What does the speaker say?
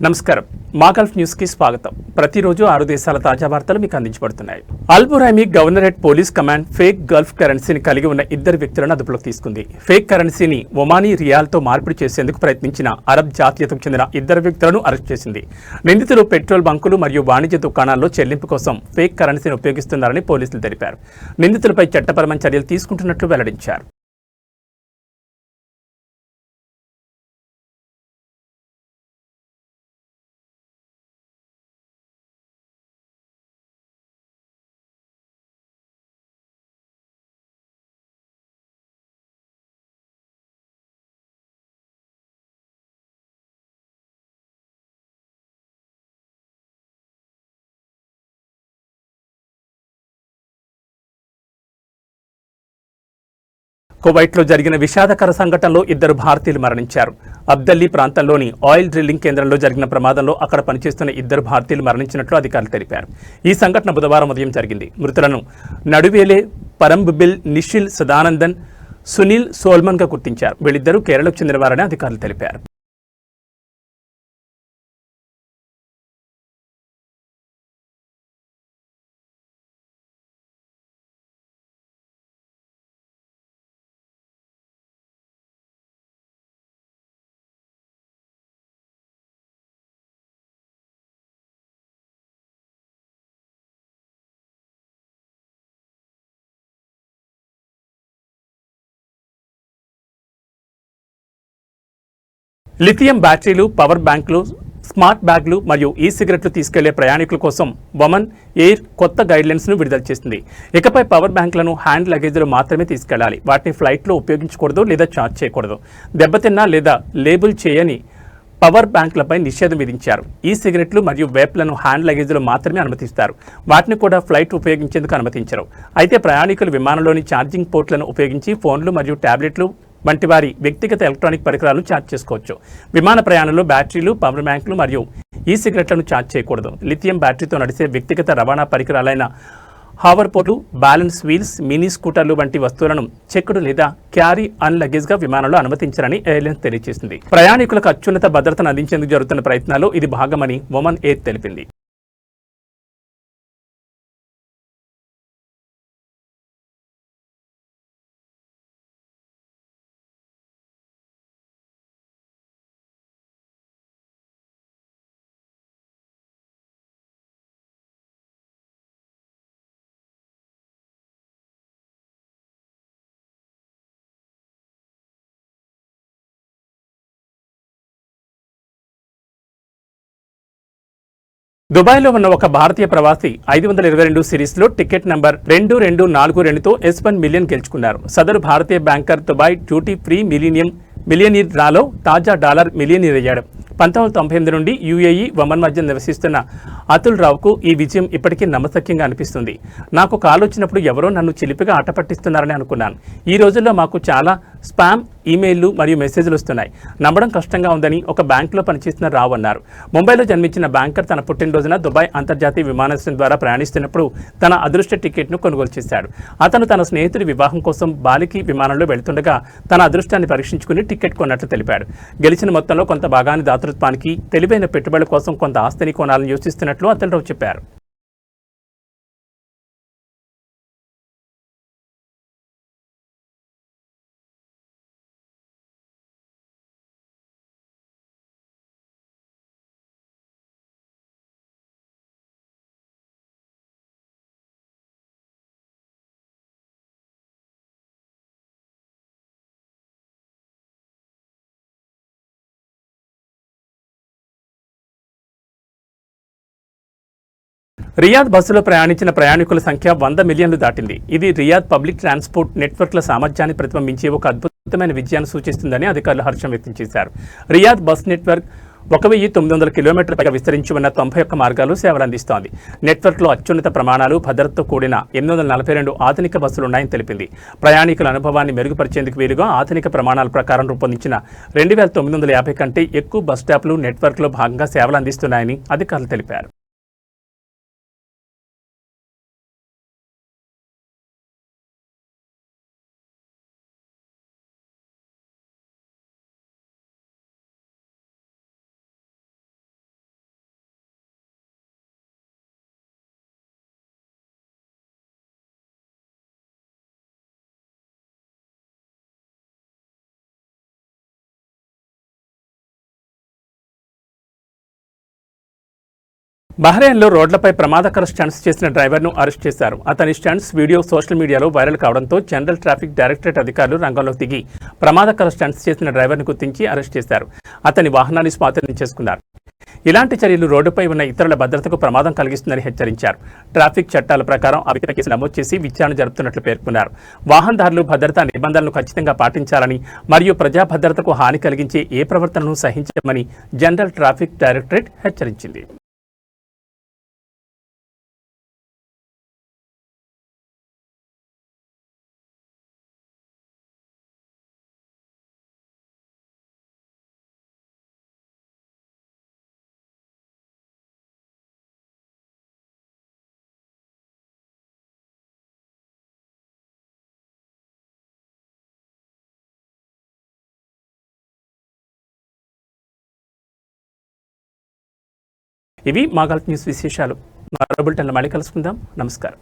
నమస్కారం. మాగల్ఫ్ న్యూస్ కి స్వాగతం. ప్రతిరోజు 6 దేశాల తాజా వార్తలు మీకు అందించబడుతున్నాయి. Al Buraimi governorate police command fake Gulf కరెన్సీని కలిగి ఉన్న ఇద్దరు వ్యక్తులను అదుపులోకి తీసుకుంది. ఫేక్ కరెన్సీని ఒమానీ రియాల్తో మార్పిడి చేసేందుకు ప్రయత్నించిన అరబ్ జాతీయతకు చెందిన ఇద్దరు వ్యక్తులను అరెస్ట్ చేసింది. నిందితులు పెట్రోల్ బంకులు మరియు వాణిజ్య దుకాణాల్లో చెల్లింపు కోసం ఫేక్ కరెన్సీని ఉపయోగిస్తున్నారని పోలీసులు తెలిపారు. నిందితులపై చట్టపరమైన చర్యలు తీసుకుంటున్నట్లు వెల్లడించారు. కువైట్లో జరిగిన విషాదకర సంఘటనలో ఇద్దరు భారతీయులు మరణించారు. అబ్దల్లీ ప్రాంతంలోని ఆయిల్ డ్రిల్లింగ్ కేంద్రంలో జరిగిన ప్రమాదంలో అక్కడ పనిచేస్తున్న ఇద్దరు భారతీయులు మరణించినట్లు అధికారులు తెలిపారు. ఈ సంఘటన బుధవారం ఉదయం జరిగింది. మృతులను నడువేలే పరంబిల్ నిషిల్ సదానందన్, సునీల్ సోల్మన్గా గుర్తించారు. వీళ్ళిద్దరూ కేరళకు చెందినవారని అధికారులు తెలిపారు. లిథియం బ్యాటరీలు, పవర్ బ్యాంకులు, స్మార్ట్ బ్యాగ్లు మరియు ఈ సిగరెట్లు తీసుకెళ్లే ప్రయాణికుల కోసం ఒమన్ ఎయిర్ కొత్త గైడ్లైన్స్ను విడుదల చేసింది. ఇకపై పవర్ బ్యాంకులను హ్యాండ్ లగేజ్లో మాత్రమే తీసుకెళ్లాలి. వాటిని ఫ్లైట్లో ఉపయోగించకూడదు లేదా ఛార్జ్ చేయకూడదు. దెబ్బతిన్న లేదా లేబుల్ చేయని పవర్ బ్యాంకులపై నిషేధం విధించారు. ఈ సిగరెట్లు మరియు వేప్లను హ్యాండ్ లగేజ్లో మాత్రమే అనుమతిస్తారు. వాటిని కూడా ఫ్లైట్ ఉపయోగించేందుకు అనుమతించరు. అయితే ప్రయాణికులు విమానంలోని ఛార్జింగ్ పోర్ట్లను ఉపయోగించి ఫోన్లు మరియు ట్యాబ్లెట్లు వంటి వారి వ్యక్తిగత ఎలక్ట్రానిక్ పరికరాలు ఛార్జ్ చేసుకోవచ్చు. విమాన ప్రయాణంలో బ్యాటరీలు, పవర్ బ్యాంకులు మరియు ఈ సిగరెట్లను ఛార్జ్ చేయకూడదు. లిథియం బ్యాటరీతో నడిచే వ్యక్తిగత రవాణా పరికరాలైన హావర్ పోర్ట్లు, బ్యాలెన్స్ వీల్స్, మినీ స్కూటర్లు వంటి వస్తువులను చెక్కుడు లేదా క్యారీ అన్ లగేజ్గా విమానంలో అనుమతించారని ఎయిర్లైన్స్ తెలియజేసింది. ప్రయాణికులకు అత్యున్నత భద్రతను అందించేందుకు జరుగుతున్న ప్రయత్నాల్లో ఇది భాగమని ఒమన్ ఎయిర్ తెలిపింది. దుబాయ్లో ఉన్న ఒక భారతీయ ప్రవాసి 522 సిరీస్లో టికెట్ నంబర్ 2242తో S1 మిలియన్ గెలుచుకున్నారు. సదరు భారతీయ banker Dubai duty free millionaire డ్రాలో తాజా డాలర్ మిలియనీర్ అయ్యాడు. 1998 నుండి యుఏఈ, ఒమన్ మధ్య నివసిస్తున్న అతుల్ రావుకు ఈ విజయం ఇప్పటికీ నమ్మశక్యంగా అనిపిస్తుంది. నాకు కాల్ వచ్చినప్పుడు ఎవరో నన్ను చిలిపిగా ఆట పట్టిస్తున్నారని అనుకున్నాను. ఈ రోజుల్లో మాకు చాలా స్పామ్ ఈమెయిల్లు మరియు మెసేజ్లు వస్తున్నాయి. నమ్మడం కష్టంగా ఉందని ఒక బ్యాంకులో పనిచేస్తున్న రావు అన్నారు. ముంబైలో జన్మించిన బ్యాంకర్ తన పుట్టినరోజున దుబాయ్ అంతర్జాతీయ విమానాశ్రయం ద్వారా ప్రయాణిస్తున్నప్పుడు తన అదృష్ట టికెట్ను కొనుగోలు చేశాడు. అతను తన స్నేహితుడి వివాహం కోసం బాలికి విమానంలో వెళుతుండగా తన అదృష్టాన్ని పరీక్షించుకుని టికెట్ కొన్నట్లు తెలిపాడు. గెలిచిన మొత్తంలో కొంత భాగాన్ని దాతృత్వానికి, తెలివైన పెట్టుబడుల కోసం కొంత ఆస్తిని కొనాలని యోచిస్తున్నట్లు అతను చెప్పారు. రియాద్ బస్సులో ప్రయాణించిన ప్రయాణికుల సంఖ్య 100 మిలియన్లు దాటింది. ఇది రియాద్ పబ్లిక్ ట్రాన్స్పోర్ట్ నెట్వర్క్ల సామర్థ్యాన్ని ప్రతిబింబించే ఒక అద్భుతమైన విజయాన్ని సూచిస్తుందని అధికారులు హర్షం వ్యక్తం చేశారు. రియాద్ బస్ నెట్వర్క్ 1900 కిలోమీటర్ల పైగా విస్తరించి ఉన్న 91 మార్గాలు సేవలు అందిస్తోంది. నెట్వర్క్లో అత్యున్నత ప్రమాణాలు, భద్రతతో కూడిన 842 ఆధునిక బస్సులున్నాయని తెలిపింది. ప్రయాణికుల అనుభవాన్ని మెరుగుపరిచేందుకు వీలుగా ఆధునిక ప్రమాణాల ప్రకారం రూపొందించిన 2950 కంటే ఎక్కువ బస్ స్టాప్లు నెట్వర్క్లో భాగంగా సేవలు అందిస్తున్నాయని అధికారులు తెలిపారు. బహ్రెయిన్లో రోడ్లపై ప్రమాదకర స్టంట్స్ చేసిన డ్రైవర్ను అరెస్ట్ చేశారు. అతని స్టంట్స్ వీడియో సోషల్ మీడియాలో వైరల్ కావడంతో జనరల్ ట్రాఫిక్ డైరెక్టరేట్ అధికారులు రంగంలోకి దిగి ప్రమాదకర స్టంట్స్ చేసిన డ్రైవర్ను గుర్తించి అరెస్ట్ చేశారు. అతని వాహనాన్ని స్వాధీనం చేసుకున్నారు. ఇలాంటి చర్యలు రోడ్డుపై ఉన్న ఇతరుల భద్రతకు ప్రమాదం కలిగిస్తుందని హెచ్చరించారు. ట్రాఫిక్ చట్టాల ప్రకారం అవినీతి కేసు నమోదు చేసి విచారణ జరుపుతున్నట్లు పేర్కొన్నారు. వాహనదారులు భద్రతా నిబంధనలను ఖచ్చితంగా పాటించాలని మరియు ప్రజా భద్రతకు హాని కలిగించే ఏ ప్రవర్తనను సహించమని జనరల్ ట్రాఫిక్ డైరెక్టరేట్ హెచ్చరించింది. ఇవి మా గల్ఫ్ న్యూస్ విశేషాలు. మరో బులెటిన్లో మళ్ళీ కలుసుకుందాం. నమస్కారం.